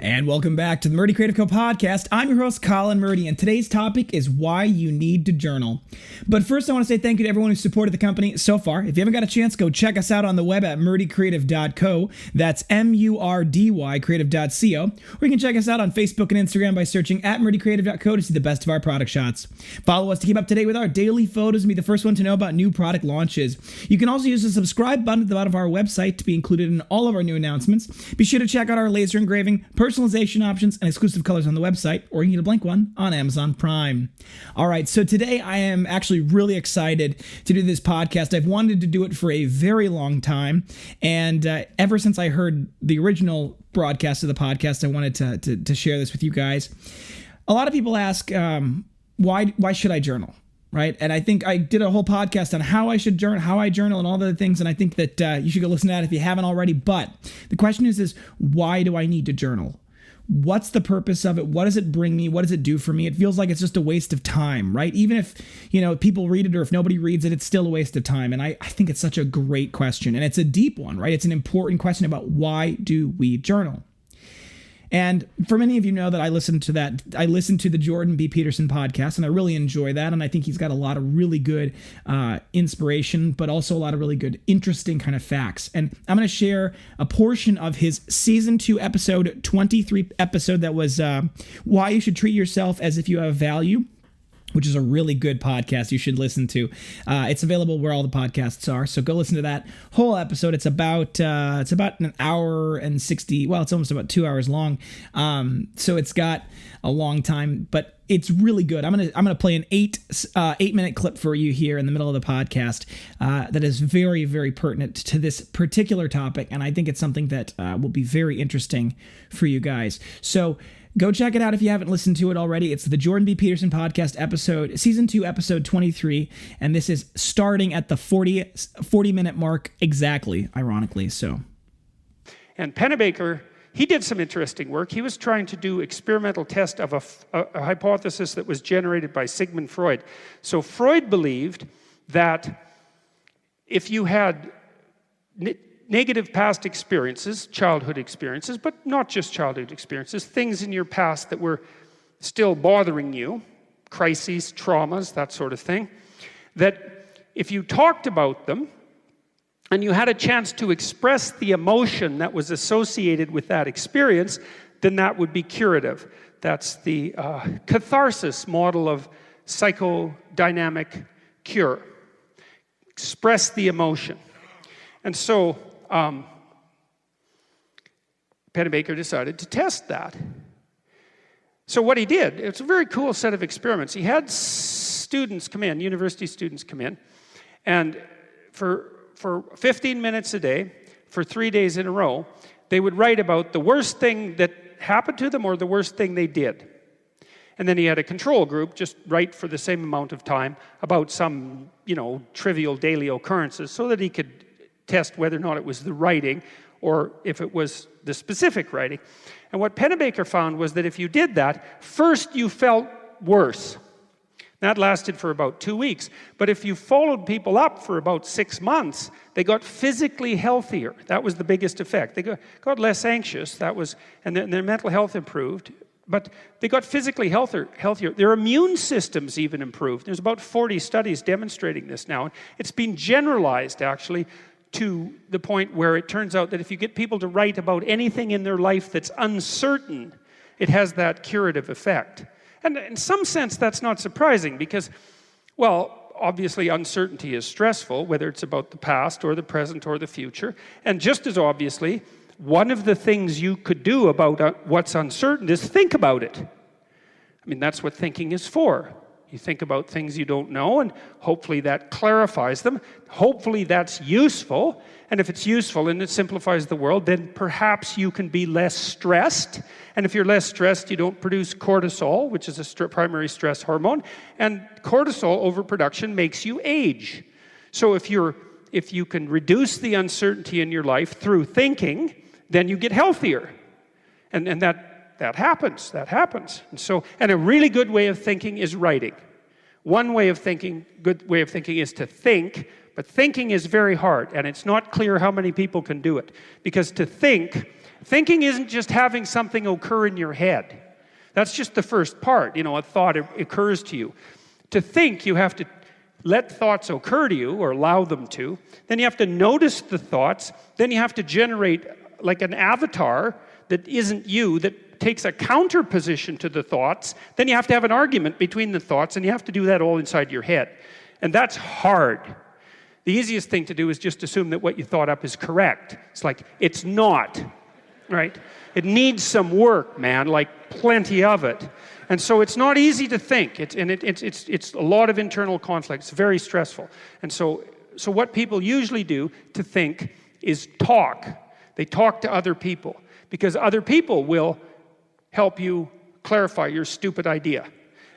And welcome back to the Murdy Creative Co podcast. I'm your host, Colin Murdy, and today's topic is why you need to journal. But first, I want to say thank you to everyone who supported the company so far. If you haven't got a chance, go check us out on the web at murdycreative.co. That's M-U-R-D-Y creative.co. Or you can check us out on Facebook and Instagram by searching at murdycreative.co to see the best of our product shots. Follow us to keep up to date with our daily photos and be the first one to know about new product launches. You can also use the subscribe button at the bottom of our website to be included in all of our new announcements. Be sure to check out our laser engraving, personalization options, and exclusive colors on the website, or you can get a blank one on Amazon Prime. All right, so today I am actually really excited to do this podcast. I've wanted to do it for a very long time, and ever since I heard the original broadcast of the podcast, I wanted to share this with you guys. A lot of people ask, why should I journal? Right. And I think I did a whole podcast on how I should journal, how I journal and all the other things. And I think that you should go listen to that if you haven't already. But the question is why do I need to journal? What's the purpose of it? What does it bring me? What does it do for me? It feels like it's just a waste of time, right? Even if, people read it or if nobody reads it, it's still a waste of time. And I think it's such a great question. And it's a deep one, right? It's an important question about why do we journal? And for many of you know that I listen to the Jordan B. Peterson podcast, and I really enjoy that. And I think he's got a lot of really good inspiration, but also a lot of really good, interesting kind of facts. And I'm going to share a portion of his season 2, episode 23 episode that was why you should treat yourself as if you have value, which is a really good podcast you should listen to. It's available where all the podcasts are, so go listen to that whole episode. It's about an hour and 60. Well, it's almost about 2 hours long. So it's got a long time, but it's really good. I'm gonna play an 8-minute clip for you here in the middle of the podcast that is very, very pertinent to this particular topic, and I think it's something that will be very interesting for you guys. So go check it out if you haven't listened to it already. It's the Jordan B. Peterson podcast episode, season 2, episode 23, and this is starting at the 40-minute mark exactly, ironically. So, and Pennebaker, he did some interesting work. He was trying to do experimental test of a hypothesis that was generated by Sigmund Freud. So Freud believed that if you had negative past experiences, childhood experiences, but not just childhood experiences, things in your past that were still bothering you, crises, traumas, that sort of thing, that if you talked about them and you had a chance to express the emotion that was associated with that experience, then that would be curative. That's the catharsis model of psychodynamic cure. Express the emotion. And so Pennebaker decided to test that. So what he did, it's a very cool set of experiments. He had students come in, university students come in, and for 15 minutes a day, for 3 days in a row, they would write about the worst thing that happened to them or the worst thing they did. And then he had a control group just write for the same amount of time about some, trivial daily occurrences so that he could test whether or not it was the writing or if it was the specific writing. And what Pennebaker found was that if you did that, first you felt worse. That lasted for about 2 weeks. But if you followed people up for about 6 months, they got physically healthier. That was the biggest effect. They got less anxious. And their mental health improved. But they got physically healthier. Their immune systems even improved. There's about 40 studies demonstrating this now. It's been generalized, actually, to the point where it turns out that if you get people to write about anything in their life that's uncertain, it has that curative effect. And in some sense, that's not surprising because, well, obviously uncertainty is stressful, whether it's about the past or the present or the future. And just as obviously, one of the things you could do about what's uncertain is think about it. I mean, that's what thinking is for. You think about things you don't know, and hopefully that clarifies them. Hopefully that's useful. And if it's useful and it simplifies the world, then perhaps you can be less stressed. And if you're less stressed, you don't produce cortisol, which is a primary stress hormone. And cortisol overproduction makes you age. So if you can reduce the uncertainty in your life through thinking, then you get healthier. And that happens. And a really good way of thinking is writing. One way of thinking, good way of thinking is to think, but thinking is very hard, and it's not clear how many people can do it. Because to think Thinking isn't just having something occur in your head. That's just the first part. A thought occurs to you. To think, you have to let thoughts occur to you, or allow them to. Then you have to notice the thoughts. Then you have to generate like an avatar that isn't you, that takes a counter position to the thoughts. Then you have to have an argument between the thoughts, and you have to do that all inside your head. And that's hard. The easiest thing to do is just assume that what you thought up is correct. It's like, it's not, right? It needs some work, man, like plenty of it. And so it's not easy to think. It's a lot of internal conflict. It's very stressful. And so what people usually do to think is talk. They talk to other people, because other people will help you clarify your stupid idea.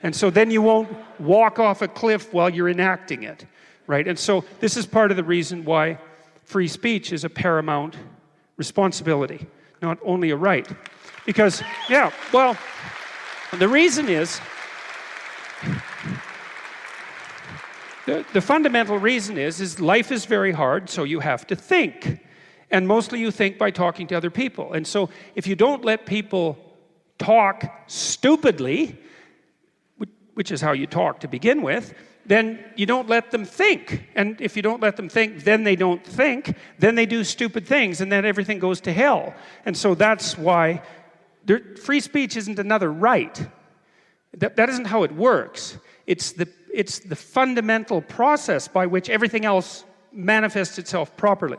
And so then you won't walk off a cliff while you're enacting it, right? And so this is part of the reason why free speech is a paramount responsibility, not only a right. Because, yeah, well, the reason is, the fundamental reason is life is very hard, so you have to think. And mostly you think by talking to other people. And so if you don't let people talk stupidly, which is how you talk to begin with, then you don't let them think. And if you don't let them think, then they don't think, then they do stupid things, and then everything goes to hell. And so that's why free speech isn't another right. That isn't how it works. It's the fundamental process by which everything else manifests itself properly.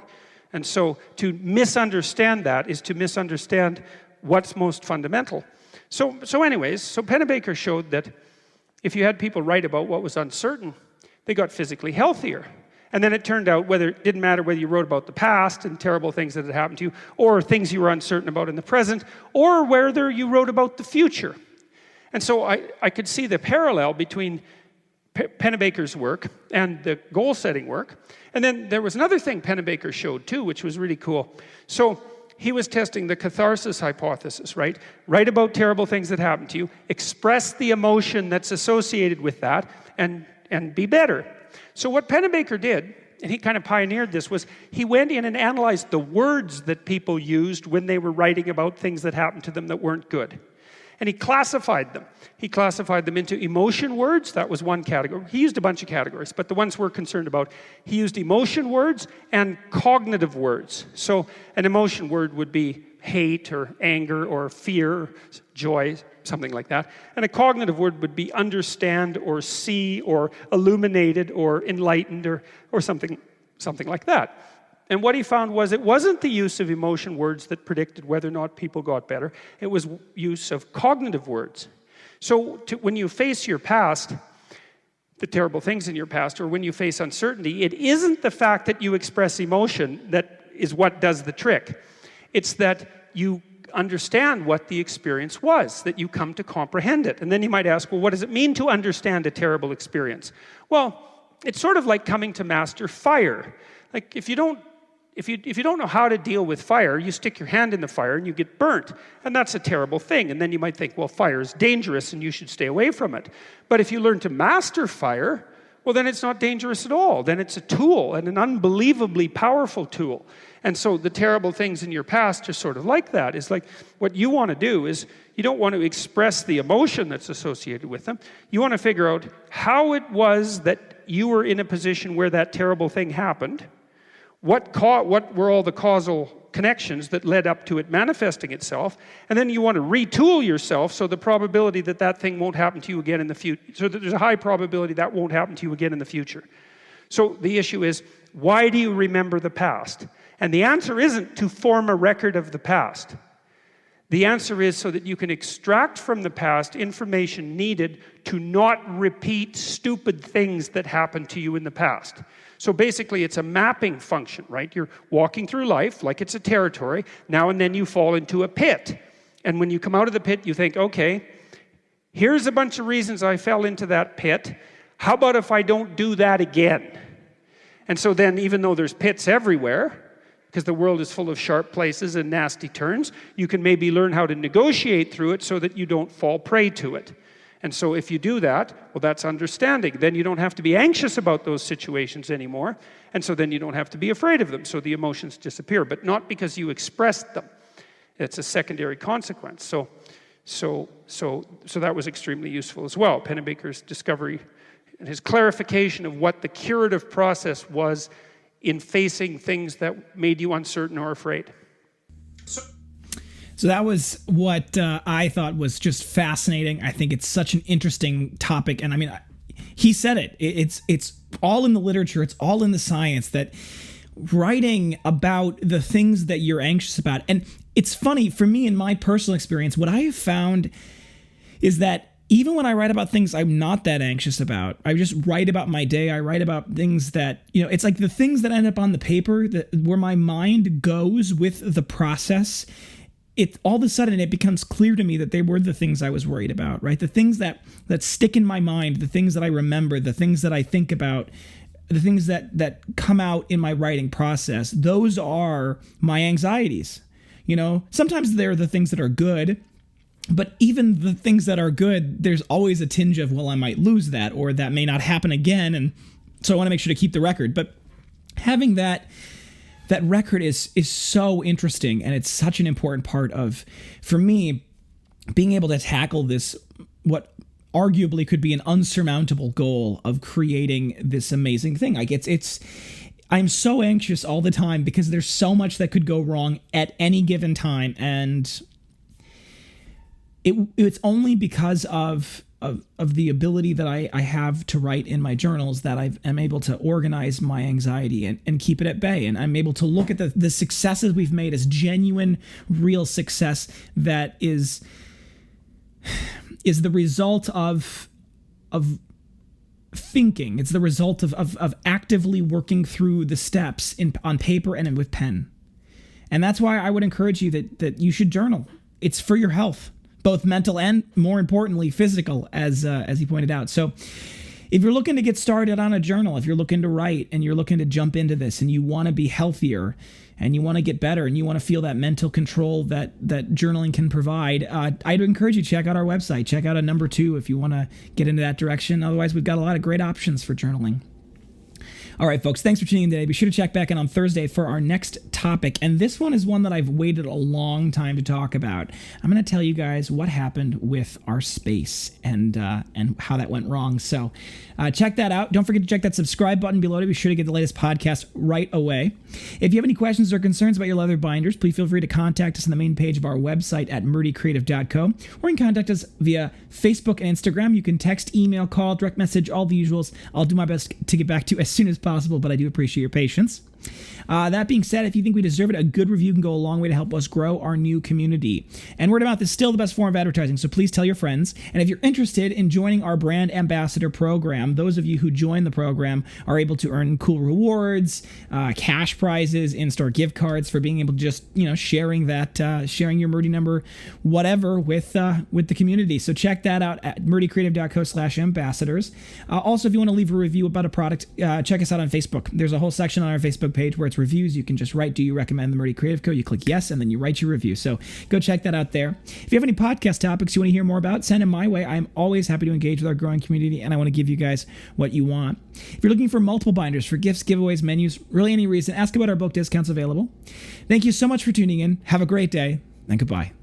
And so to misunderstand that is to misunderstand what's most fundamental. So Pennebaker showed that if you had people write about what was uncertain, they got physically healthier. And then it turned out it didn't matter whether you wrote about the past and terrible things that had happened to you, or things you were uncertain about in the present, or whether you wrote about the future. And so I could see the parallel between Pennebaker's work and the goal-setting work. And then there was another thing Pennebaker showed too, which was really cool. So he was testing the catharsis hypothesis, right? Write about terrible things that happened to you, express the emotion that's associated with that, and be better. So what Pennebaker did, and he kind of pioneered this, was he went in and analyzed the words that people used when they were writing about things that happened to them that weren't good. And he classified them. He classified them into emotion words. That was one category. He used a bunch of categories, but the ones we're concerned about, he used emotion words and cognitive words. So an emotion word would be hate or anger or fear, or joy, something like that. And a cognitive word would be understand or see or illuminated or enlightened or something like that. And what he found was it wasn't the use of emotion words that predicted whether or not people got better. It was use of cognitive words. So when you face your past, the terrible things in your past, or when you face uncertainty, it isn't the fact that you express emotion that is what does the trick. It's that you understand what the experience was, that you come to comprehend it. And then you might ask, well, what does it mean to understand a terrible experience? Well, it's sort of like coming to master fire. Like if you don't know how to deal with fire, you stick your hand in the fire and you get burnt. And that's a terrible thing. And then you might think, well, fire is dangerous and you should stay away from it. But if you learn to master fire, well, then it's not dangerous at all. Then it's a tool, and an unbelievably powerful tool. And so the terrible things in your past are sort of like that. It's like what you want to do is you don't want to express the emotion that's associated with them. You want to figure out how it was that you were in a position where that terrible thing happened. What were all the causal connections that led up to it manifesting itself? And then you want to retool yourself so the probability that that thing won't happen to you again in the future, so that there's a high probability that won't happen to you again in the future. So the issue is, why do you remember the past? And the answer isn't to form a record of the past. The answer is so that you can extract from the past information needed to not repeat stupid things that happened to you in the past. So basically, it's a mapping function, right? You're walking through life like it's a territory. Now and then you fall into a pit. And when you come out of the pit, you think, okay, here's a bunch of reasons I fell into that pit. How about if I don't do that again? And so then, even though there's pits everywhere, because the world is full of sharp places and nasty turns, you can maybe learn how to negotiate through it so that you don't fall prey to it. And so if you do that, well, that's understanding. Then you don't have to be anxious about those situations anymore. And so then you don't have to be afraid of them. So the emotions disappear, but not because you expressed them. It's a secondary consequence. So that was extremely useful as well. Pennebaker's discovery and his clarification of what the curative process was in facing things that made you uncertain or afraid. So that was what I thought was just fascinating. I think it's such an interesting topic. And I mean, he said it. It's all in the literature. It's all in the science that writing about the things that you're anxious about. And it's funny, for me, in my personal experience, what I have found is that even when I write about things I'm not that anxious about, I just write about my day. I write about things that, it's like the things that end up on the paper, where my mind goes with the process. It all of a sudden it becomes clear to me that they were the things I was worried about, right? The things that stick in my mind, the things that I remember, the things that I think about, the things that come out in my writing process. Those are my anxieties. Sometimes they're the things that are good, but even the things that are good, there's always a tinge of, well, I might lose that, or that may not happen again. And so I want to make sure to keep the record. But having that record is so interesting, and it's such an important part of, for me, being able to tackle this, what arguably could be an unsurmountable goal of creating this amazing thing. Like I'm so anxious all the time because there's so much that could go wrong at any given time, and it's only because of the ability that I have to write in my journals that I'm able to organize my anxiety and keep it at bay. And I'm able to look at the successes we've made as genuine, real success that is the result of thinking. It's the result of actively working through the steps on paper and with pen. And that's why I would encourage you that you should journal. It's for your health, both mental and, more importantly, physical, as he pointed out. So if you're looking to get started on a journal, if you're looking to write and you're looking to jump into this and you want to be healthier and you want to get better and you want to feel that mental control that journaling can provide, I'd encourage you to check out our website. Check out a number 2 if you want to get into that direction. Otherwise, we've got a lot of great options for journaling. All right, folks, thanks for tuning in today. Be sure to check back in on Thursday for our next topic. And this one is one that I've waited a long time to talk about. I'm going to tell you guys what happened with our space and how that went wrong. So check that out. Don't forget to check that subscribe button below to be sure to get the latest podcast right away. If you have any questions or concerns about your leather binders, please feel free to contact us on the main page of our website at Murdy Creative Co. Or you can contact us via Facebook and Instagram. You can text, email, call, direct message, all the usuals. I'll do my best to get back to you as soon as possible, but I do appreciate your patience. That being said, if you think we deserve it, a good review can go a long way to help us grow our new community. And word of mouth is still the best form of advertising, so please tell your friends. And if you're interested in joining our brand ambassador program, those of you who join the program are able to earn cool rewards, cash prizes, in-store gift cards for being able to just, sharing your Murdy number, whatever, with the community. So check that out at murdycreative.co/ambassadors. Also, if you want to leave a review about a product, check us out on Facebook. There's a whole section on our Facebook page where it's reviews. You can just write, do you recommend the Murdy Creative Co? You click yes, and then you write your review. So go check that out there. If you have any podcast topics you want to hear more about, send them my way. I'm always happy to engage with our growing community, and I want to give you guys what you want. If you're looking for multiple binders for gifts, giveaways, menus, really any reason, ask about our book discounts available. Thank you so much for tuning in. Have a great day, and goodbye.